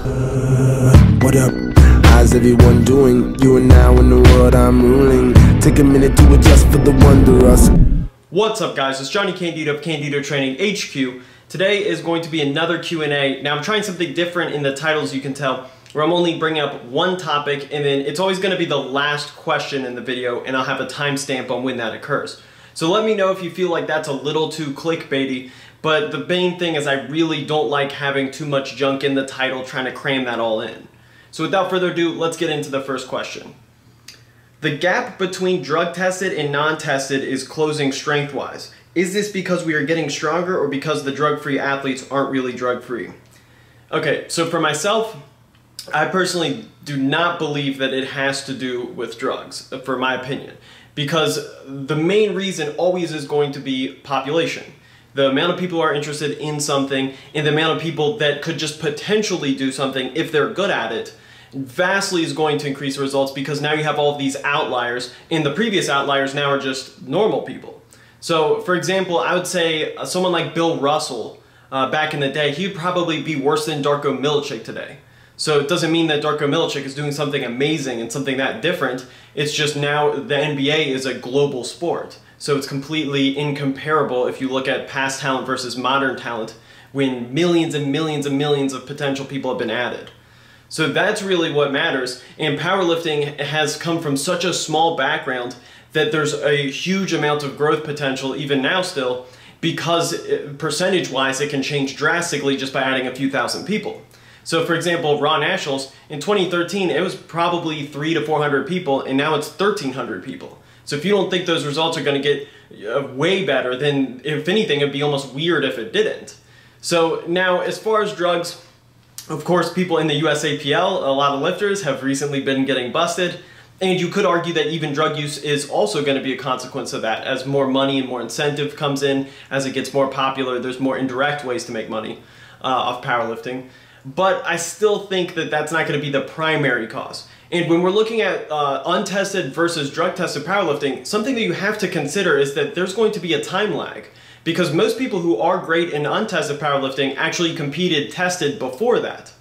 What up? How's everyone doing? You are now in the world I'm ruling. Take a minute to adjust for the wanderers. What's up, guys? It's Johnny Candido of Candido Training HQ. Today is going to be another Q&A. Now I'm trying something different in the titles, you can tell, where I'm only bringing up one topic and then it's always going to be the last question in the video and I'll have a timestamp on when that occurs. So let me know if you feel like that's a little too clickbaity, but the main thing is I really don't like having too much junk in the title trying to cram that all in. So without further ado, let's get into the first question. The gap between drug tested and non-tested is closing strength-wise. Is this because we are getting stronger or because the drug-free athletes aren't really drug-free? Okay, so for myself, I personally do not believe that it has to do with drugs, for my opinion, because the main reason always is going to be population. The amount of people who are interested in something and the amount of people that could just potentially do something if they're good at it vastly is going to increase results, because now you have all of these outliers and the previous outliers now are just normal people. So for example, I would say someone like Bill Russell back in the day, he'd probably be worse than Darko Milicic today. So it doesn't mean that Darko Milicic is doing something amazing and something that different. It's just now the NBA is a global sport. So it's completely incomparable if you look at past talent versus modern talent when millions and millions and millions of potential people have been added. So that's really what matters, and powerlifting has come from such a small background that there's a huge amount of growth potential even now still, because percentage-wise it can change drastically just by adding a few thousand people. So for example, Raw Nationals, in 2013 it was probably 300 to 400 people and now it's 1,300 people. So if you don't think those results are going to get way better, then if anything it'd be almost weird if it didn't. So now as far as drugs, of course, people in the USAPL, a lot of lifters, have recently been getting busted, and you could argue that even drug use is also going to be a consequence of that. As more money and more incentive comes in, as it gets more popular, there's more indirect ways to make money off powerlifting. But I still think that that's not going to be the primary cause. And when we're looking at untested versus drug-tested powerlifting, something that you have to consider is that there's going to be a time lag. Because most people who are great in untested powerlifting actually competed tested before that.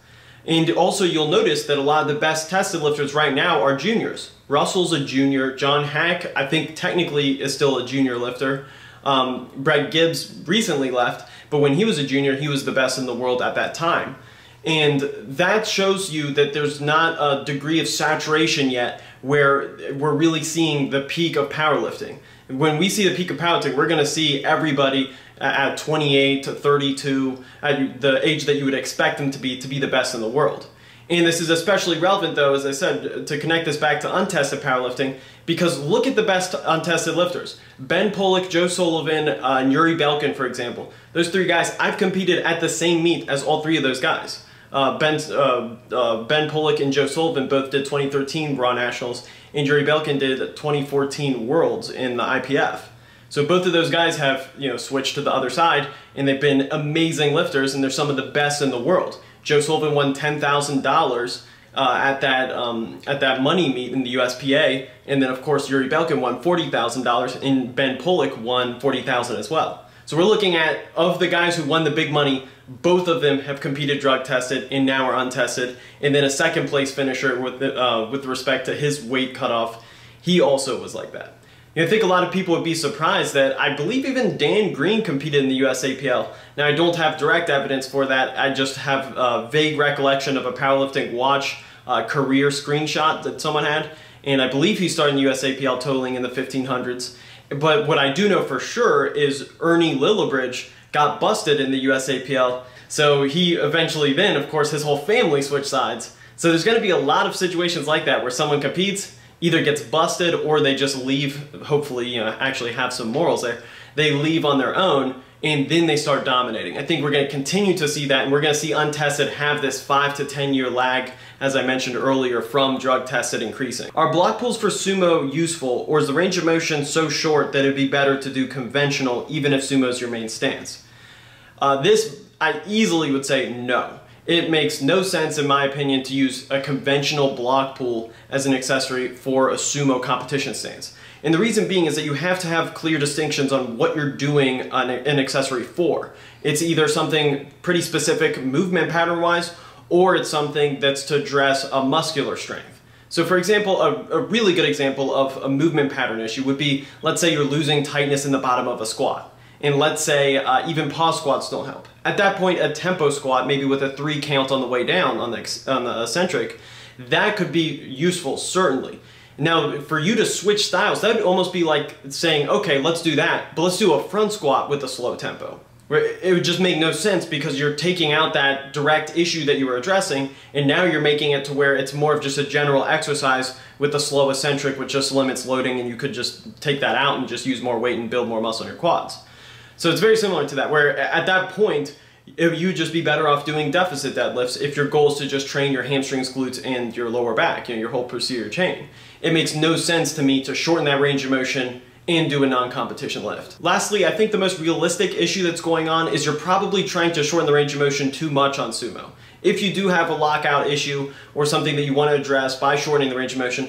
And also you'll notice that a lot of the best tested lifters right now are juniors. Russell's a junior. John Hack, I think technically is still a junior lifter. Brett Gibbs recently left, but when he was a junior, he was the best in the world at that time. And that shows you that there's not a degree of saturation yet where we're really seeing the peak of powerlifting. When we see the peak of powerlifting, we're going to see everybody at 28 to 32, at the age that you would expect them to be the best in the world. And this is especially relevant, though, as I said, to connect this back to untested powerlifting, because look at the best untested lifters. Ben Pollock, Joe Sullivan, and Yuri Belkin, for example. Those three guys, I've competed at the same meet as all three of those guys. Ben Pollock and Joe Sullivan both did 2013 Raw Nationals, and Yuri Belkin did 2014 Worlds in the IPF. So both of those guys have, switched to the other side, and they've been amazing lifters, and they're some of the best in the world. Joe Sullivan won $10,000 at that money meet in the USPA, and then of course Yuri Belkin won $40,000, and Ben Pollock won $40,000 as well. So we're looking at, of the guys who won the big money, both of them have competed drug tested and now are untested. And then a second place finisher with respect to his weight cutoff, he also was like that. I think a lot of people would be surprised that I believe even Dan Green competed in the USAPL. Now I don't have direct evidence for that, I just have a vague recollection of a Powerlifting Watch career screenshot that someone had. And I believe he started in the USAPL totaling in the 1500s. But what I do know for sure is Ernie Lillibridge got busted in the USAPL, so he eventually then, of course, his whole family switched sides. So there's going to be a lot of situations like that where someone competes, either gets busted or they just leave, hopefully, actually have some morals there. They leave on their own and then they start dominating. I think we're going to continue to see that, and we're going to see untested have this 5 to 10 year lag, as I mentioned earlier, from drug tested increasing. Are block pulls for sumo useful, or is the range of motion so short that it'd be better to do conventional even if sumo is your main stance? This, I easily would say no. It makes no sense, in my opinion, to use a conventional block pull as an accessory for a sumo competition stance. And the reason being is that you have to have clear distinctions on what you're doing an accessory for. It's either something pretty specific movement pattern-wise, or it's something that's to address a muscular strength. So for example, a really good example of a movement pattern issue would be, let's say you're losing tightness in the bottom of a squat. And let's say even pause squats don't help. At that point, a tempo squat, maybe with a 3 count on the way down on the eccentric, that could be useful, certainly. Now, for you to switch styles, that would almost be like saying, okay, let's do that, but let's do a front squat with a slow tempo. It would just make no sense because you're taking out that direct issue that you were addressing, and now you're making it to where it's more of just a general exercise with the slow eccentric, which just limits loading, and you could just take that out and just use more weight and build more muscle in your quads. So it's very similar to that, where at that point, you'd just be better off doing deficit deadlifts if your goal is to just train your hamstrings, glutes, and your lower back, your whole posterior chain. It makes no sense to me to shorten that range of motion and do a non-competition lift. Lastly, I think the most realistic issue that's going on is you're probably trying to shorten the range of motion too much on sumo. If you do have a lockout issue or something that you want to address by shortening the range of motion,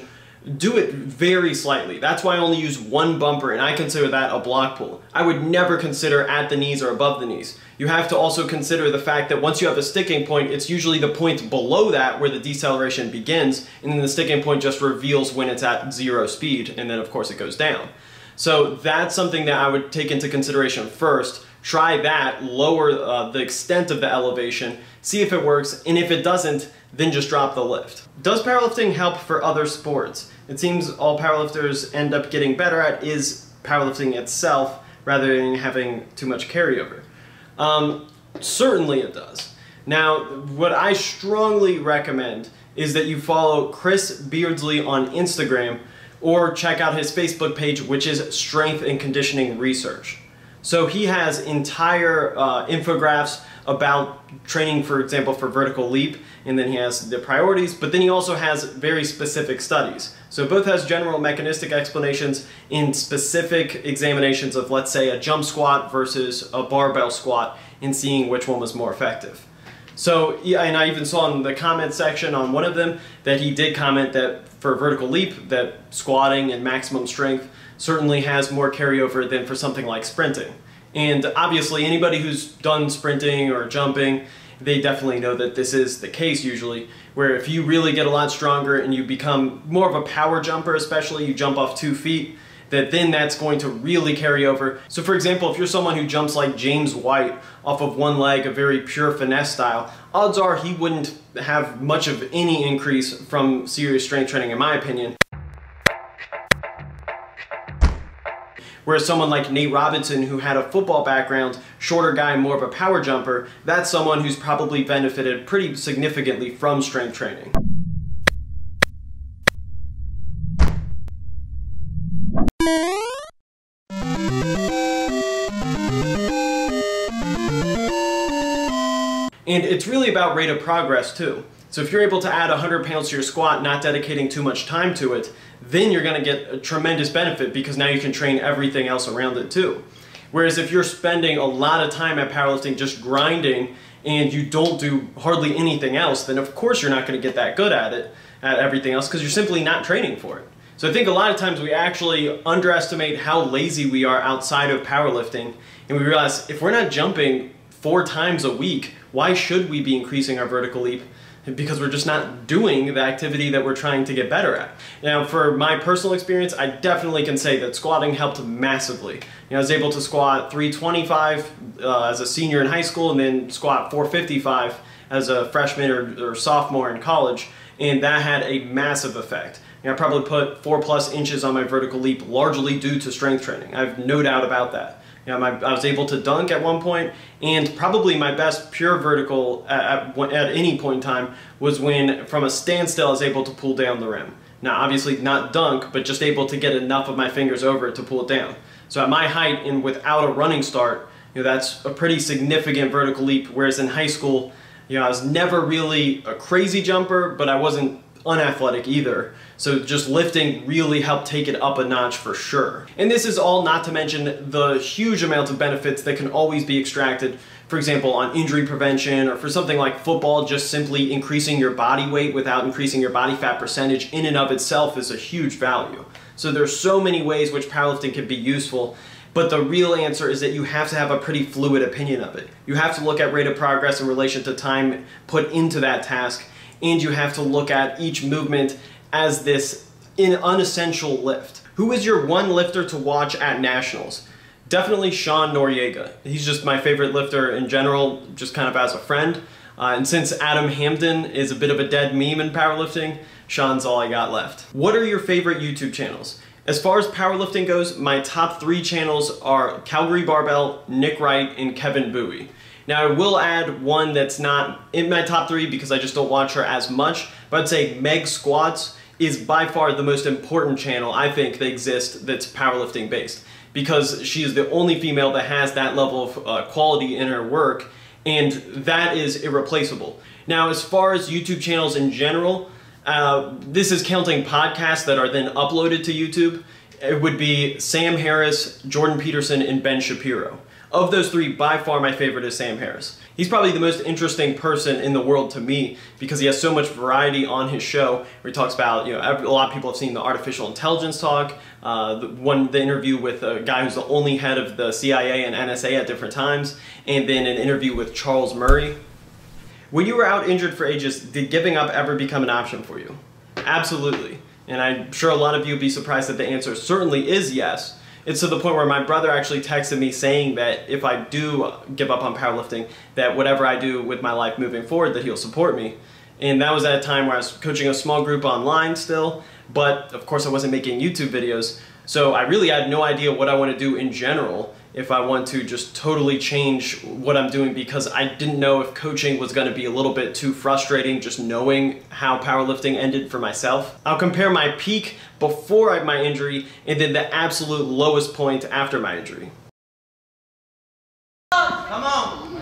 do it very slightly. That's why I only use one bumper, and I consider that a block pull. I would never consider at the knees or above the knees. You have to also consider the fact that once you have the sticking point, it's usually the point below that where the deceleration begins, and then the sticking point just reveals when it's at 0 speed, and then of course it goes down. So that's something that I would take into consideration first. Try that, lower the extent of the elevation, see if it works, and if it doesn't, then just drop the lift. Does powerlifting help for other sports? It seems all powerlifters end up getting better at is powerlifting itself rather than having too much carryover. Certainly it does. Now, what I strongly recommend is that you follow Chris Beardsley on Instagram or check out his Facebook page, which is Strength and Conditioning Research. So he has entire infographics about training, for example, for vertical leap, and then he has the priorities, but then he also has very specific studies. So both has general mechanistic explanations in specific examinations of, let's say, a jump squat versus a barbell squat and seeing which one was more effective. So, yeah, and I even saw in the comment section on one of them that he did comment that for vertical leap, that squatting and maximum strength certainly has more carryover than for something like sprinting. And obviously anybody who's done sprinting or jumping, they definitely know that this is the case usually, where if you really get a lot stronger and you become more of a power jumper, especially you jump off 2 feet, that then that's going to really carry over. So for example, if you're someone who jumps like James White off of one leg, a very pure finesse style, odds are he wouldn't have much of any increase from serious strength training, in my opinion. Whereas someone like Nate Robinson, who had a football background, shorter guy, more of a power jumper, that's someone who's probably benefited pretty significantly from strength training. And it's really about rate of progress too. So if you're able to add 100 pounds to your squat, not dedicating too much time to it, then you're going to get a tremendous benefit because now you can train everything else around it too. Whereas if you're spending a lot of time at powerlifting just grinding and you don't do hardly anything else, then of course you're not going to get that good at it, at everything else, because you're simply not training for it. So I think a lot of times we actually underestimate how lazy we are outside of powerlifting, and we realize if we're not jumping 4 times a week, why should we be increasing our vertical leap? Because we're just not doing the activity that we're trying to get better at. Now, for my personal experience, I definitely can say that squatting helped massively. I was able to squat 325 as a senior in high school, and then squat 455 as a freshman or sophomore in college, and that had a massive effect. I probably put 4+ inches on my vertical leap, largely due to strength training. I have no doubt about that. I was able to dunk at one point, and probably my best pure vertical at any point in time was when, from a standstill, I was able to pull down the rim. Now, obviously not dunk, but just able to get enough of my fingers over it to pull it down. So at my height and without a running start, that's a pretty significant vertical leap, whereas in high school, I was never really a crazy jumper, but I wasn't unathletic either. So just lifting really helped take it up a notch for sure. And this is all not to mention the huge amount of benefits that can always be extracted, for example, on injury prevention, or for something like football, just simply increasing your body weight without increasing your body fat percentage in and of itself is a huge value. So there's so many ways which powerlifting can be useful, But the real answer is that you have to have a pretty fluid opinion of it. You have to look at rate of progress in relation to time put into that task, and you have to look at each movement as this unessential lift. Who is your one lifter to watch at nationals? Definitely Sean Noriega. He's just my favorite lifter in general, just kind of as a friend. And since Adam Hamden is a bit of a dead meme in powerlifting, Sean's all I got left. What are your favorite YouTube channels? As far as powerlifting goes, my top 3 channels are Calgary Barbell, Nick Wright, and Kevin Bowie. Now I will add one that's not in my top 3 because I just don't watch her as much, but I'd say Meg Squats is by far the most important channel I think that exists that's powerlifting based, because she is the only female that has that level of quality in her work, and that is irreplaceable. Now as far as YouTube channels in general, this is counting podcasts that are then uploaded to YouTube. It would be Sam Harris, Jordan Peterson, and Ben Shapiro. Of those 3, by far my favorite is Sam Harris. He's probably the most interesting person in the world to me because he has so much variety on his show where he talks about, a lot of people have seen the artificial intelligence talk, the interview with a guy who's the only head of the CIA and NSA at different times, and then an interview with Charles Murray. When you were out injured for ages, did giving up ever become an option for you? Absolutely. And I'm sure a lot of you would be surprised that the answer certainly is yes. It's to the point where my brother actually texted me saying that if I do give up on powerlifting, that whatever I do with my life moving forward, that he'll support me. And that was at a time where I was coaching a small group online still, but of course I wasn't making YouTube videos. So I really had no idea what I want to do in general if I want to just totally change what I'm doing, because I didn't know if coaching was going to be a little bit too frustrating just knowing how powerlifting ended for myself. I'll compare my peak before my injury and then the absolute lowest point after my injury. Come on!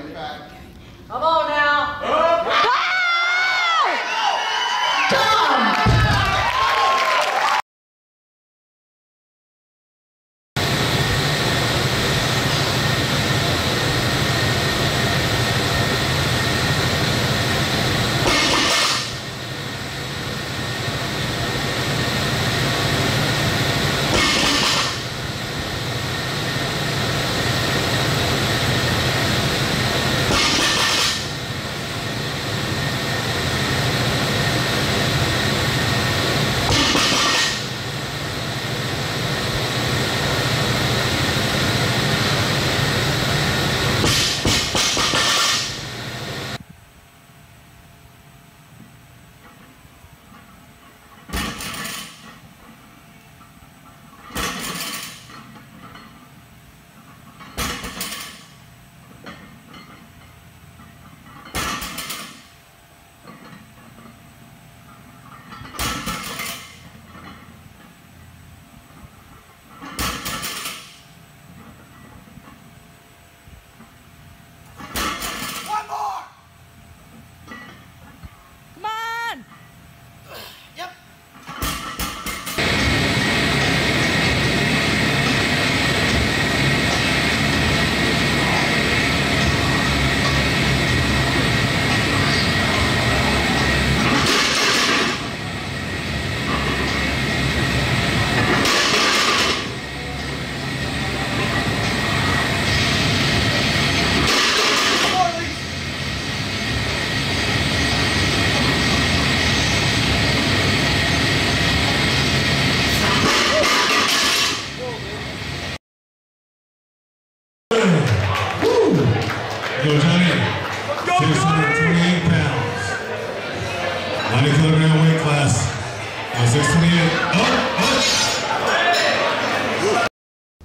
Come on now! Go Johnny, 628 pounds, 90 kilogram weight class, 628,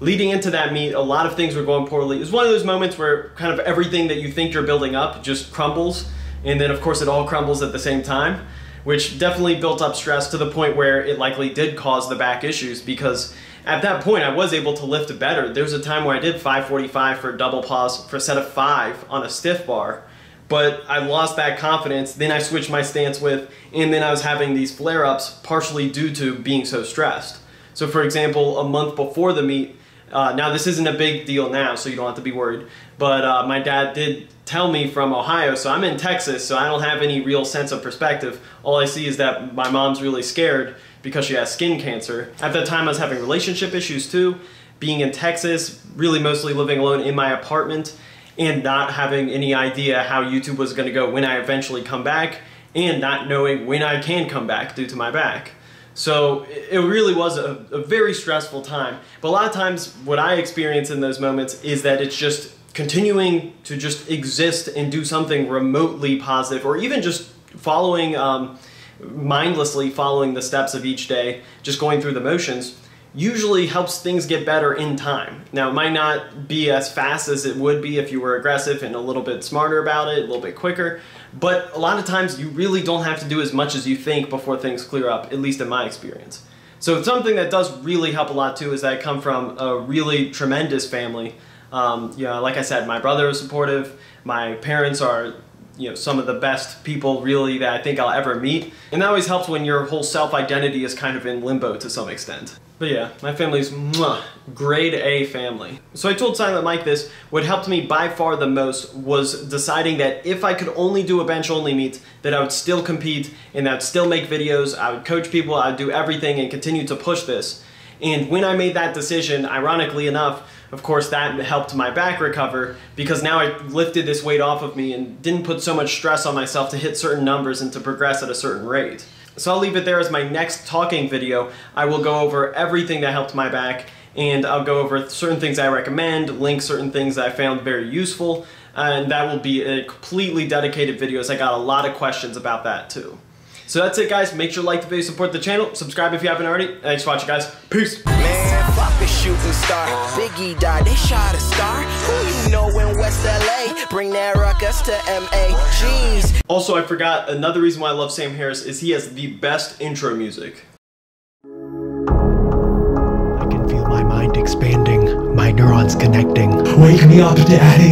Leading into that meet, a lot of things were going poorly. It was one of those moments where kind of everything that you think you're building up just crumbles, and then of course it all crumbles at the same time, which definitely built up stress to the point where it likely did cause the back issues, because at that point I was able to lift better. There was a time where I did 545 for a double pause for a set of 5 on a stiff bar, but I lost that confidence. Then I switched my stance and then I was having these flare-ups partially due to being so stressed. So for example, a month before the meet, now this isn't a big deal now, so you don't have to be worried, but my dad did tell me from Ohio, so I'm in Texas, so I don't have any real sense of perspective. All I see is that my mom's really scared because she has skin cancer. At that time I was having relationship issues too, being in Texas, really mostly living alone in my apartment, and not having any idea how YouTube was going to go when I eventually come back, and not knowing when I can come back due to my back. So it really was a very stressful time. But a lot of times what I experience in those moments is that it's just continuing to just exist and do something remotely positive, or even just following, mindlessly following the steps of each day, just going through the motions, usually helps things get better in time. Now, it might not be as fast as it would be if you were aggressive and a little bit smarter about it, a little bit quicker, but a lot of times you really don't have to do as much as you think before things clear up, at least in my experience. So something that does really help a lot too is that I come from a really tremendous family. Like I said, my brother is supportive, my parents are some of the best people really that I think I'll ever meet. And that always helps when your whole self-identity is kind of in limbo to some extent. But yeah, my family's grade A family. So I told Silent Mike this, what helped me by far the most was deciding that if I could only do a bench only meet, that I would still compete and I would still make videos, I would coach people, I would do everything and continue to push this. And when I made that decision, ironically enough, of course that helped my back recover, because now I lifted this weight off of me and didn't put so much stress on myself to hit certain numbers and to progress at a certain rate. So I'll leave it there as my next talking video. I will go over everything that helped my back, and I'll go over certain things I recommend, link certain things that I found very useful, and that will be a completely dedicated video, as I got a lot of questions about that too. So that's it, guys. Make sure to like the video, support the channel, subscribe if you haven't already. Thanks for watching, guys. Peace. Man, fuck a shooting star. Biggie died, they shot a star. Who you know in West LA? Bring that ruckus to MA. Jeez. Also, I forgot, another reason why I love Sam Harris is he has the best intro music. I can feel my mind expanding, my neurons connecting. Wake me up, Daddy.